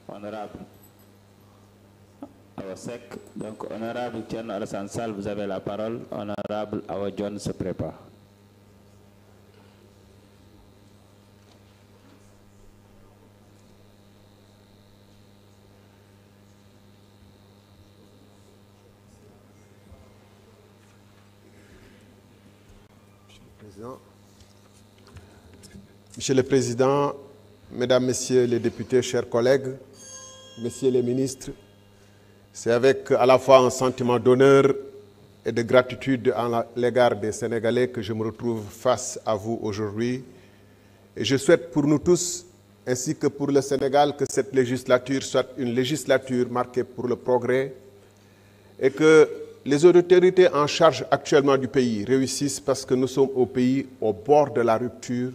Honorable Awasek. Donc, honorable Tian Alassane Sall, vous avez la parole. Honorable Awa John se prépare. Monsieur le Président, Mesdames, Messieurs les députés, chers collègues, Messieurs les ministres, c'est avec à la fois un sentiment d'honneur et de gratitude à l'égard des Sénégalais que je me retrouve face à vous aujourd'hui. Et je souhaite pour nous tous, ainsi que pour le Sénégal, que cette législature soit une législature marquée pour le progrès et que les autorités en charge actuellement du pays réussissent parce que nous sommes au pays au bord de la rupture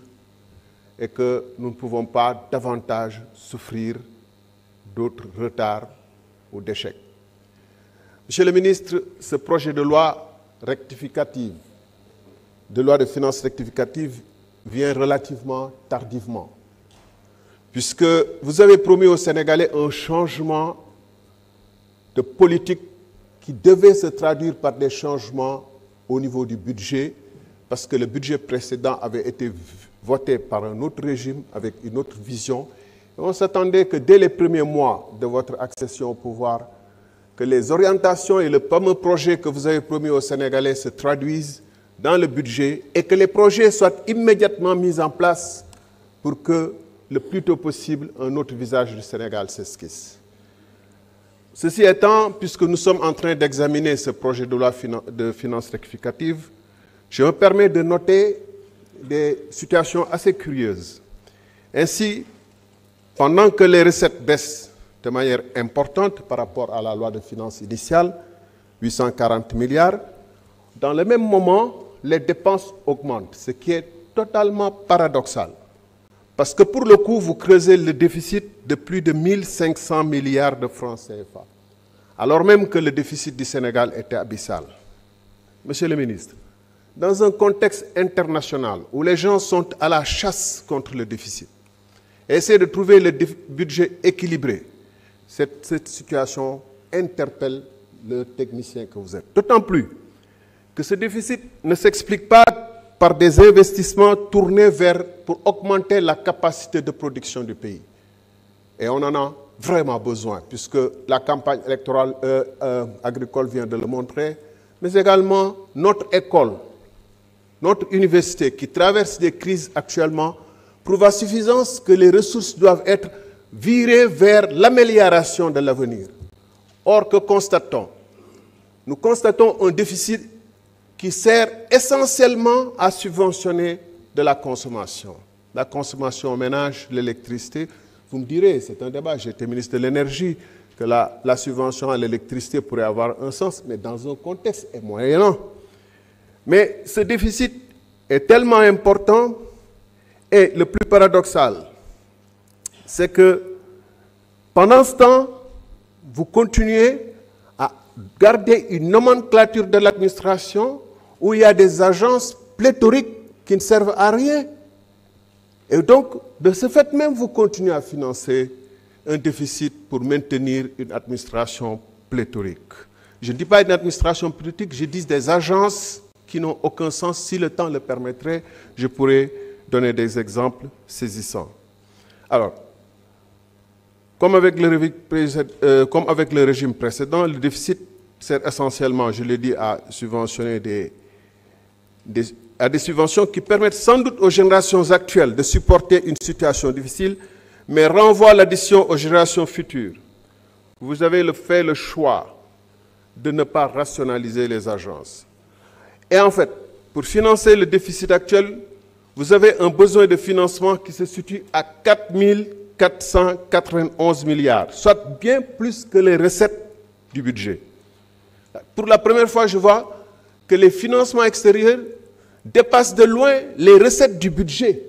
et que nous ne pouvons pas davantage souffrir d'autres retards ou d'échecs. Monsieur le ministre, ce projet de loi rectificative, de loi de finances rectificative, vient relativement tardivement, puisque vous avez promis aux Sénégalais un changement de politique qui devait se traduire par des changements au niveau du budget, parce que le budget précédent avait été voté par un autre régime, avec une autre vision. Et on s'attendait que dès les premiers mois de votre accession au pouvoir, que les orientations et le fameux projet que vous avez promis aux Sénégalais se traduisent dans le budget et que les projets soient immédiatement mis en place pour que, le plus tôt possible, un autre visage du Sénégal s'esquisse. Ceci étant, puisque nous sommes en train d'examiner ce projet de loi de finances rectificative, je me permets de noter des situations assez curieuses. Ainsi, pendant que les recettes baissent de manière importante par rapport à la loi de finances initiale, 840 milliards, dans le même moment, les dépenses augmentent, ce qui est totalement paradoxal. Parce que pour le coup, vous creusez le déficit de plus de 1500 milliards de francs CFA, alors même que le déficit du Sénégal était abyssal. Monsieur le ministre, dans un contexte international où les gens sont à la chasse contre le déficit, et essaient de trouver le budget équilibré, cette situation interpelle le technicien que vous êtes. D'autant plus que ce déficit ne s'explique pas par des investissements tournés pour augmenter la capacité de production du pays. Et on en a vraiment besoin, puisque la campagne électorale agricole vient de le montrer, mais également notre école, notre université qui traverse des crises actuellement, prouve à suffisance que les ressources doivent être virées vers l'amélioration de l'avenir. Or, que constatons? Nous constatons un déficit qui sert essentiellement à subventionner de la consommation au ménage, l'électricité. Vous me direz, c'est un débat, j'ai été ministre de l'énergie, que la subvention à l'électricité pourrait avoir un sens, mais dans un contexte moyennant. Mais ce déficit est tellement important, et le plus paradoxal, c'est que pendant ce temps, vous continuez à garder une nomenclature de l'administration où il y a des agences pléthoriques qui ne servent à rien. Et donc, de ce fait même, vous continuez à financer un déficit pour maintenir une administration pléthorique. Je ne dis pas une administration politique, je dis des agences qui n'ont aucun sens. Si le temps le permettrait, je pourrais donner des exemples saisissants. Alors, comme avec le régime précédent, le déficit sert essentiellement, je l'ai dit, à subventionner des subventions qui permettent sans doute aux générations actuelles de supporter une situation difficile, mais renvoient l'addition aux générations futures. Vous avez fait le choix de ne pas rationaliser les agences. Et en fait, pour financer le déficit actuel, vous avez un besoin de financement qui se situe à 4 491 milliards, soit bien plus que les recettes du budget. Pour la première fois, je vois que les financements extérieurs dépassent de loin les recettes du budget.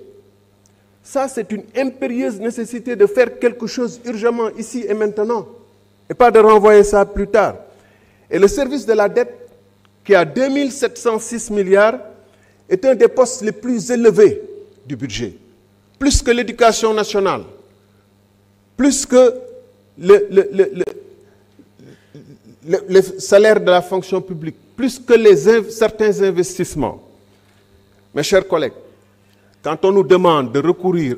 Ça, c'est une impérieuse nécessité de faire quelque chose urgemment ici et maintenant, et pas de renvoyer ça plus tard. Et le service de la dette, qui a 2706 milliards, est un des postes les plus élevés du budget, plus que l'éducation nationale, plus que le salaire de la fonction publique, plus que certains investissements. Mes chers collègues, quand on nous demande de recourir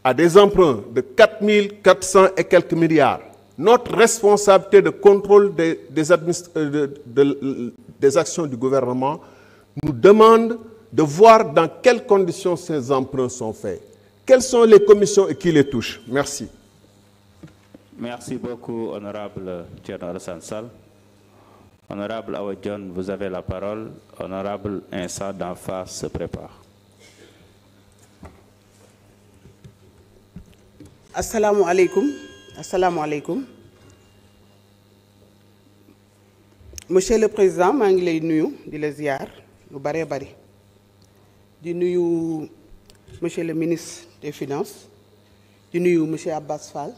à des emprunts de 4400 et quelques milliards, notre responsabilité de contrôle des actions du gouvernement nous demande de voir dans quelles conditions ces emprunts sont faits. Quelles sont les commissions et qui les touchent? Merci. Merci beaucoup, honorable Thierno Alassane Sall. Honorable Awa Dione, vous avez la parole. Honorable Insa Danfa se prépare. Assalamu alaikum. Assalamu alaikum. Monsieur le Président, maa ngi lay nuyu di la ziar lu bare bari. Di nuyu Monsieur le ministre des Finances. Di nuyu Monsieur Abbas Fall